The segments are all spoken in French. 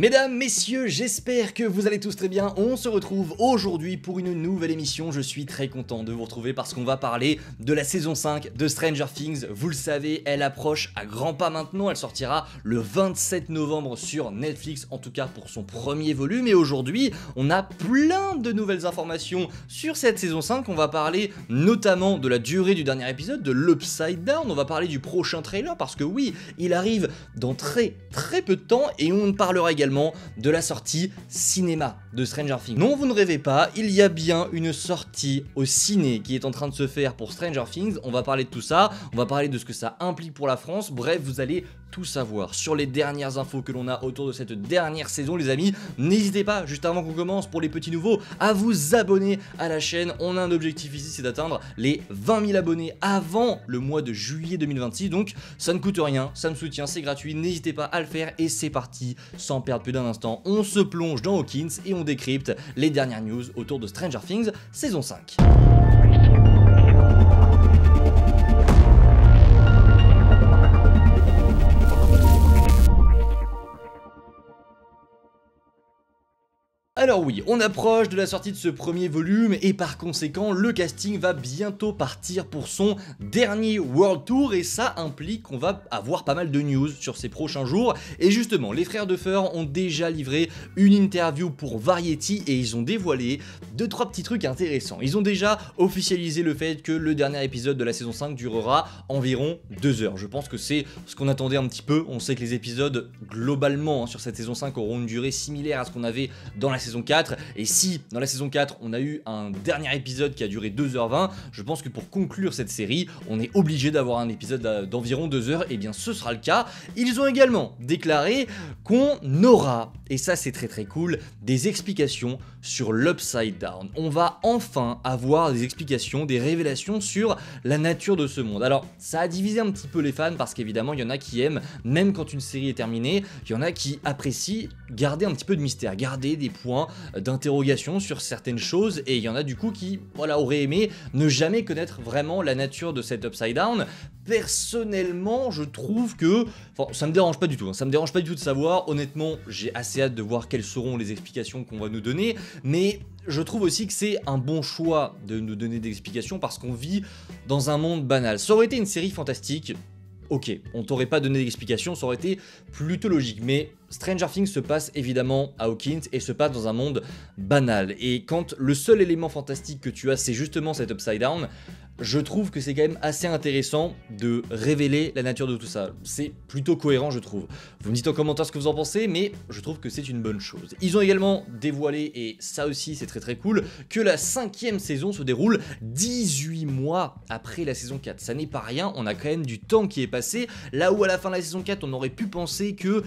Mesdames, messieurs, j'espère que vous allez tous très bien. On se retrouve aujourd'hui pour une nouvelle émission. Je suis très content de vous retrouver parce qu'on va parler de la saison 5 de Stranger Things. Vous le savez, elle approche à grands pas maintenant. Elle sortira le 27 novembre sur Netflix, en tout cas pour son premier volume. Et aujourd'hui, on a plein de nouvelles informations sur cette saison 5. On va parler notamment de la durée du dernier épisode, de l'Upside Down. On va parler du prochain trailer parce que oui, il arrive dans très peu de temps et on parlera également de la sortie cinéma de Stranger Things. Non, vous ne rêvez pas, il y a bien une sortie au ciné qui est en train de se faire pour Stranger Things. On va parler de tout ça, on va parler de ce que ça implique pour la France. Bref, vous allez tout savoir sur les dernières infos que l'on a autour de cette dernière saison, les amis. N'hésitez pas, juste avant qu'on commence, pour les petits nouveaux, à vous abonner à la chaîne. On a un objectif ici, c'est d'atteindre les 20 000 abonnés avant le mois de juillet 2026. Donc, ça ne coûte rien, ça me soutient, c'est gratuit. N'hésitez pas à le faire et c'est parti. Sans perdre plus d'un instant, on se plonge dans Hawkins et on décrypte les dernières news autour de Stranger Things saison 5. Alors oui, on approche de la sortie de ce premier volume et par conséquent, le casting va bientôt partir pour son dernier World Tour et ça implique qu'on va avoir pas mal de news sur ces prochains jours. Et justement, les frères Duffer ont déjà livré une interview pour Variety et ils ont dévoilé 2-3 petits trucs intéressants. Ils ont déjà officialisé le fait que le dernier épisode de la saison 5 durera environ 2 heures. Je pense que c'est ce qu'on attendait un petit peu. On sait que les épisodes, globalement, sur cette saison 5 auront une durée similaire à ce qu'on avait dans la saison 4, et si dans la saison 4 on a eu un dernier épisode qui a duré 2h20, je pense que pour conclure cette série, on est obligé d'avoir un épisode d'environ 2 heures, et bien ce sera le cas. Ils ont également déclaré qu'on aura, et ça c'est très cool, des explications sur l'Upside Down. On va enfin avoir des explications, des révélations sur la nature de ce monde. Alors ça a divisé un petit peu les fans parce qu'évidemment il y en a qui aiment, même quand une série est terminée, il y en a qui apprécient garder un petit peu de mystère, garder des points d'interrogation sur certaines choses, et il y en a du coup qui auraient aimé ne jamais connaître vraiment la nature de cet Upside Down. Personnellement, je trouve que ça me dérange pas du tout, ça me dérange pas du tout de savoir. Honnêtement, j'ai assez hâte de voir quelles seront les explications qu'on va nous donner, mais je trouve aussi que c'est un bon choix de nous donner des explications parce qu'on vit dans un monde banal. Ça aurait été une série fantastique, ok, on t'aurait pas donné d'explication, ça aurait été plutôt logique, mais Stranger Things se passe évidemment à Hawkins et se passe dans un monde banal. Et quand le seul élément fantastique que tu as, c'est justement cet Upside Down, je trouve que c'est quand même assez intéressant de révéler la nature de tout ça. C'est plutôt cohérent, je trouve. Vous me dites en commentaire ce que vous en pensez, mais je trouve que c'est une bonne chose. Ils ont également dévoilé, et ça aussi c'est très cool, que la 5e saison se déroule 18 mois après la saison 4. Ça n'est pas rien, on a quand même du temps qui est passé, là où à la fin de la saison 4, on aurait pu penser que,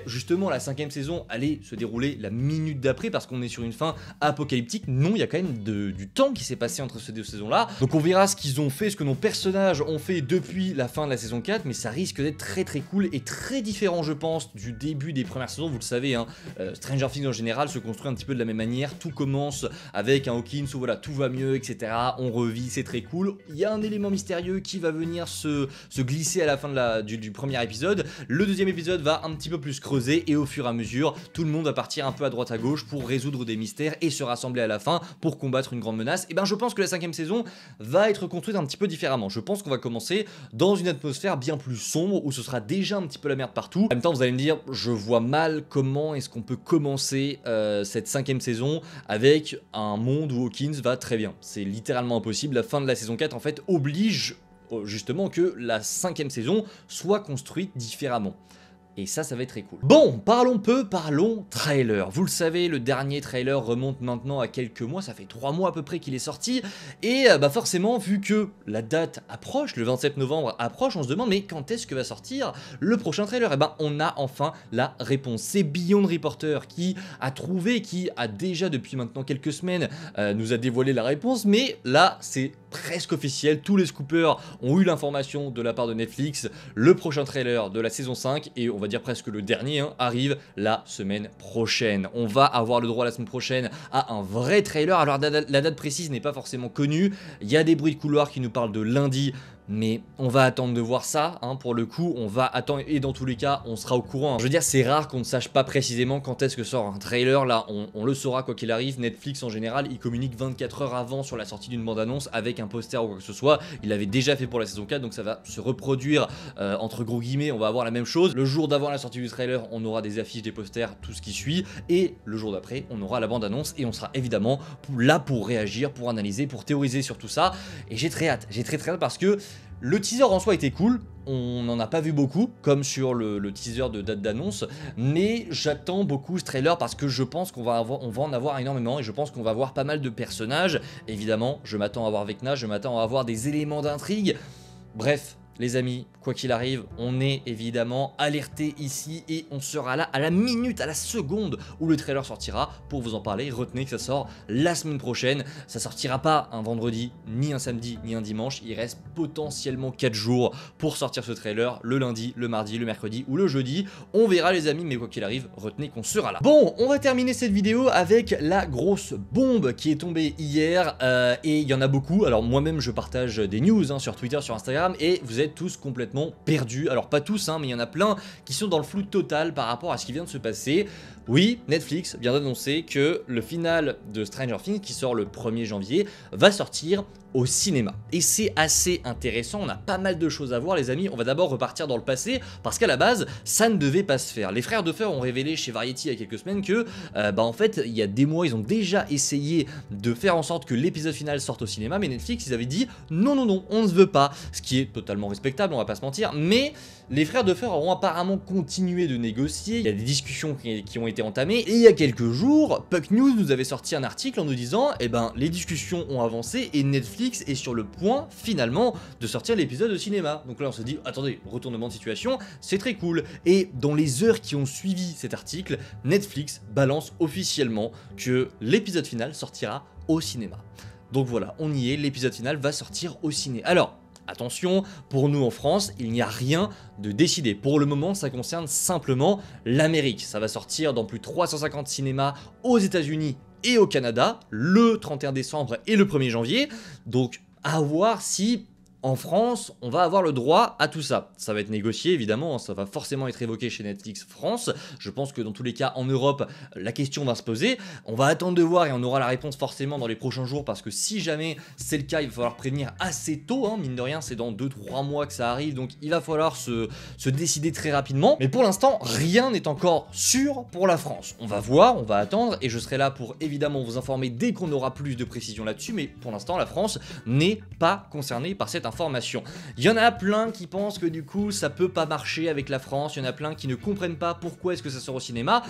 justement, la 5e saison allait se dérouler la minute d'après parce qu'on est sur une fin apocalyptique. Non, il y a quand même du temps qui s'est passé entre ces deux saisons-là. Donc on verra ce qu'ils ont fait, ce que nos personnages ont fait depuis la fin de la saison 4, mais ça risque d'être très cool et très différent, je pense, du début des premières saisons. Vous le savez, hein, Stranger Things en général se construit un petit peu de la même manière. Tout commence avec un Hawkins où voilà, tout va mieux, etc. On revit, c'est très cool. Il y a un élément mystérieux qui va venir se glisser à la fin du premier épisode. Le deuxième épisode va un petit peu plus creuser et au fur et à mesure, tout le monde va partir un peu à droite à gauche pour résoudre des mystères et se rassembler à la fin pour combattre une grande menace. Et ben je pense que la 5e saison va être construite un petit peu différemment. Je pense qu'on va commencer dans une atmosphère bien plus sombre où ce sera déjà un petit peu la merde partout. En même temps, vous allez me dire, je vois mal comment est-ce qu'on peut commencer cette 5e saison avec un monde où Hawkins va très bien. C'est littéralement impossible. La fin de la saison 4 en fait oblige justement que la 5e saison soit construite différemment. Et ça va être très cool. Bon, parlons trailer. Vous le savez, le dernier trailer remonte maintenant à quelques mois, ça fait 3 mois à peu près qu'il est sorti. Et forcément, vu que la date approche, le 27 novembre approche, on se demande mais quand est-ce que va sortir le prochain trailer? Et on a enfin la réponse. C'est Beyond Reporter qui a trouvé, qui a déjà depuis maintenant quelques semaines nous a dévoilé la réponse, mais là c'est presque officiel, tous les scoopers ont eu l'information de la part de Netflix. Le prochain trailer de la saison 5, et on va dire presque le dernier, arrive la semaine prochaine. On va avoir le droit la semaine prochaine à un vrai trailer. Alors la date précise n'est pas forcément connue, il y a des bruits de couloir qui nous parlent de lundi mais on va attendre de voir ça, hein, pour le coup, on va attendre, et dans tous les cas, on sera au courant. Je veux dire, c'est rare qu'on ne sache pas précisément quand est-ce que sort un trailer, là, on le saura quoi qu'il arrive. Netflix, en général, il communique 24 heures avant sur la sortie d'une bande-annonce avec un poster ou quoi que ce soit. Il l'avait déjà fait pour la saison 4, donc ça va se reproduire, entre gros guillemets, on va avoir la même chose. Le jour d'avant la sortie du trailer, on aura des affiches, des posters, tout ce qui suit, et le jour d'après, on aura la bande-annonce, et on sera évidemment là pour réagir, pour analyser, pour théoriser sur tout ça, et j'ai très hâte parce que le teaser en soi était cool, on n'en a pas vu beaucoup, comme sur le teaser de date d'annonce, mais j'attends beaucoup ce trailer parce que je pense qu'on va en avoir énormément, et je pense qu'on va voir pas mal de personnages. Évidemment, je m'attends à voir Vecna, je m'attends à avoir des éléments d'intrigue, bref. Les amis, quoi qu'il arrive, on est évidemment alerté ici et on sera là à la minute, à la seconde où le trailer sortira pour vous en parler. Retenez que ça sort la semaine prochaine, ça sortira pas un vendredi, ni un samedi, ni un dimanche, il reste potentiellement 4 jours pour sortir ce trailer, le lundi, le mardi, le mercredi ou le jeudi. On verra les amis, mais quoi qu'il arrive, retenez qu'on sera là. Bon, on va terminer cette vidéo avec la grosse bombe qui est tombée hier, et il y en a beaucoup. Alors moi-même je partage des news, hein, sur Twitter, sur Instagram, et vous êtes tous complètement perdus. Alors pas tous, hein, mais il y en a plein qui sont dans le flou total par rapport à ce qui vient de se passer. Oui, Netflix vient d'annoncer que le final de Stranger Things, qui sort le 1er janvier, va sortir au cinéma. Et c'est assez intéressant, on a pas mal de choses à voir les amis. On va d'abord repartir dans le passé, parce qu'à la base, ça ne devait pas se faire. Les frères Duffer ont révélé chez Variety il y a quelques semaines que, en fait, il y a des mois, ils ont déjà essayé de faire en sorte que l'épisode final sorte au cinéma, mais Netflix, ils avaient dit non, non, non, on ne veut pas. Ce qui est totalement respectable, on va pas se mentir, mais les frères Duffer auront apparemment continué de négocier. Il y a des discussions qui ont été entamées, et il y a quelques jours, Puck News nous avait sorti un article en nous disant, les discussions ont avancé et Netflix est sur le point finalement de sortir l'épisode au cinéma. Donc là on se dit, attendez, retournement de situation, c'est très cool. Et dans les heures qui ont suivi cet article, Netflix balance officiellement que l'épisode final sortira au cinéma. Donc voilà, on y est, l'épisode final va sortir au ciné. Alors, attention, pour nous en France, il n'y a rien de décidé. Pour le moment, ça concerne simplement l'Amérique. Ça va sortir dans plus de 350 cinémas aux États-Unis et au Canada, le 31 décembre et le 1er janvier. Donc, à voir si en France, on va avoir le droit à tout ça. Ça va être négocié, évidemment, ça va forcément être évoqué chez Netflix France. Je pense que dans tous les cas, en Europe, la question va se poser. On va attendre de voir et on aura la réponse forcément dans les prochains jours, parce que si jamais c'est le cas, il va falloir prévenir assez tôt, hein. Mine de rien, c'est dans 2-3 mois que ça arrive, donc il va falloir se décider très rapidement. Mais pour l'instant, rien n'est encore sûr pour la France. On va voir, on va attendre, et je serai là pour évidemment vous informer dès qu'on aura plus de précisions là-dessus, mais pour l'instant, la France n'est pas concernée par cette information. Il y en a plein qui pensent que du coup ça peut pas marcher avec la France, il y en a plein qui ne comprennent pas pourquoi est-ce que ça sort au cinéma.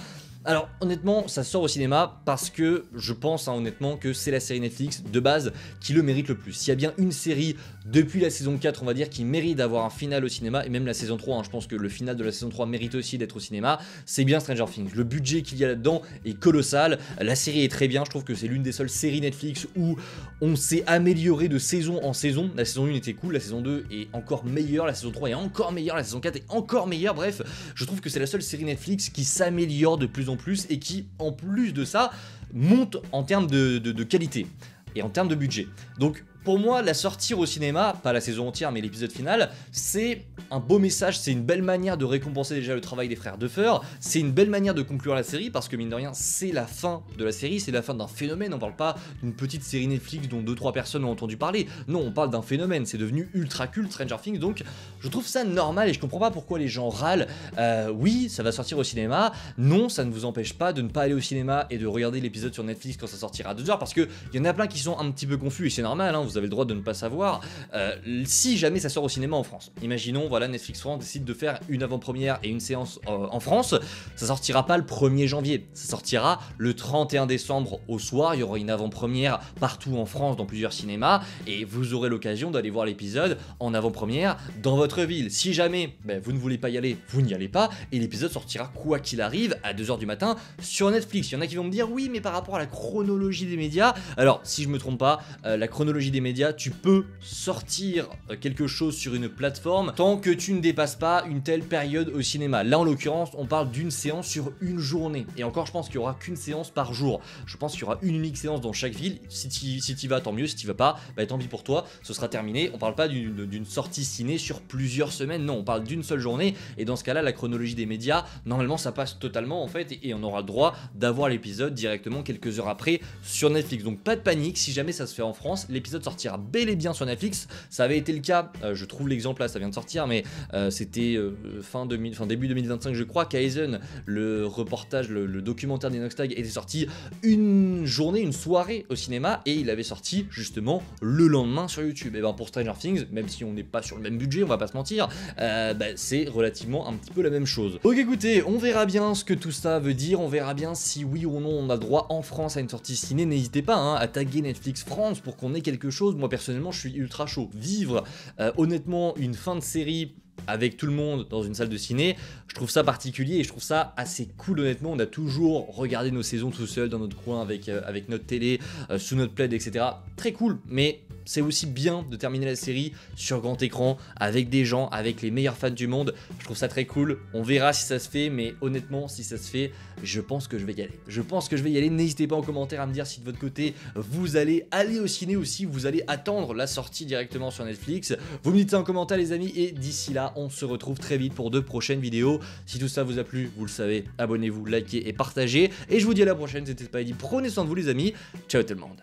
Alors honnêtement, ça sort au cinéma parce que je pense honnêtement que c'est la série Netflix de base qui le mérite le plus. S'il y a bien une série depuis la saison 4, on va dire, qui mérite d'avoir un final au cinéma, et même la saison 3, hein, je pense que le final de la saison 3 mérite aussi d'être au cinéma, c'est bien Stranger Things. Le budget qu'il y a là-dedans est colossal, la série est très bien, je trouve que c'est l'une des seules séries Netflix où on s'est amélioré de saison en saison. La saison 1 était cool, la saison 2 est encore meilleure, la saison 3 est encore meilleure, la saison 4 est encore meilleure, bref, je trouve que c'est la seule série Netflix qui s'améliore de plus en plus et qui, en plus de ça, monte en termes de qualité et en termes de budget. Donc pour moi, la sortir au cinéma, pas la saison entière mais l'épisode final, c'est un beau message, c'est une belle manière de récompenser déjà le travail des frères Duffer, c'est une belle manière de conclure la série, parce que mine de rien, c'est la fin de la série, c'est la fin d'un phénomène. On parle pas d'une petite série Netflix dont 2-3 personnes ont entendu parler, non, on parle d'un phénomène, c'est devenu ultra culte Stranger Things, donc je trouve ça normal et je comprends pas pourquoi les gens râlent. Oui, ça va sortir au cinéma, non, ça ne vous empêche pas de ne pas aller au cinéma et de regarder l'épisode sur Netflix quand ça sortira à 2h, parce que il y en a plein qui sont un petit peu confus et c'est normal, hein, vous avez le droit de ne pas savoir. Si jamais ça sort au cinéma en France, imaginons, voilà, Netflix France décide de faire une avant-première et une séance en France, ça sortira pas le 1er janvier, ça sortira le 31 décembre au soir, il y aura une avant-première partout en France dans plusieurs cinémas et vous aurez l'occasion d'aller voir l'épisode en avant-première dans votre ville. Si jamais vous ne voulez pas y aller, vous n'y allez pas et l'épisode sortira quoi qu'il arrive à 2h du matin sur Netflix. Il y en a qui vont me dire oui, mais par rapport à la chronologie des médias, alors si je me trompe pas, la chronologie des médias, tu peux sortir quelque chose sur une plateforme tant que tu ne dépasses pas une telle période au cinéma. Là en l'occurrence on parle d'une séance sur une journée, et encore je pense qu'il n'y aura qu'une séance par jour. Je pense qu'il y aura une unique séance dans chaque ville. Si tu vas tant mieux, si tu vas pas, bah tant pis pour toi, ce sera terminé. On parle pas d'une sortie ciné sur plusieurs semaines, non, on parle d'une seule journée, et dans ce cas là la chronologie des médias, normalement ça passe totalement en fait, et on aura le droit d'avoir l'épisode directement quelques heures après sur Netflix. Donc pas de panique, si jamais ça se fait en France, l'épisode sortira bel et bien sur Netflix. Ça avait été le cas, je trouve l'exemple là, ça vient de sortir, mais c'était début 2025 je crois, Kaizen, le reportage, le documentaire d'Inoxtag était sorti une journée, une soirée au cinéma, et il avait sorti justement le lendemain sur YouTube. Et ben pour Stranger Things, même si on n'est pas sur le même budget, on va pas se mentir, c'est relativement un petit peu la même chose. Donc écoutez, on verra bien ce que tout ça veut dire, on verra bien si oui ou non on a droit en France à une sortie ciné. N'hésitez pas hein, à taguer Netflix France pour qu'on ait quelque chose. Moi personnellement je suis ultra chaud. Vivre honnêtement une fin de série avec tout le monde dans une salle de ciné, je trouve ça particulier et je trouve ça assez cool honnêtement. On a toujours regardé nos saisons tout seul dans notre coin avec notre télé, sous notre plaid, etc. Très cool, mais c'est aussi bien de terminer la série sur grand écran avec des gens, avec les meilleurs fans du monde. Je trouve ça très cool. On verra si ça se fait, mais honnêtement, si ça se fait, je pense que je vais y aller. Je pense que je vais y aller. N'hésitez pas en commentaire à me dire si de votre côté, vous allez aller au ciné ou si vous allez attendre la sortie directement sur Netflix. Vous me dites ça en commentaire les amis, et d'ici là, on se retrouve très vite pour de prochaines vidéos. Si tout ça vous a plu, vous le savez, abonnez-vous, likez et partagez. Et je vous dis à la prochaine, c'était Spidey. Prenez soin de vous les amis. Ciao tout le monde.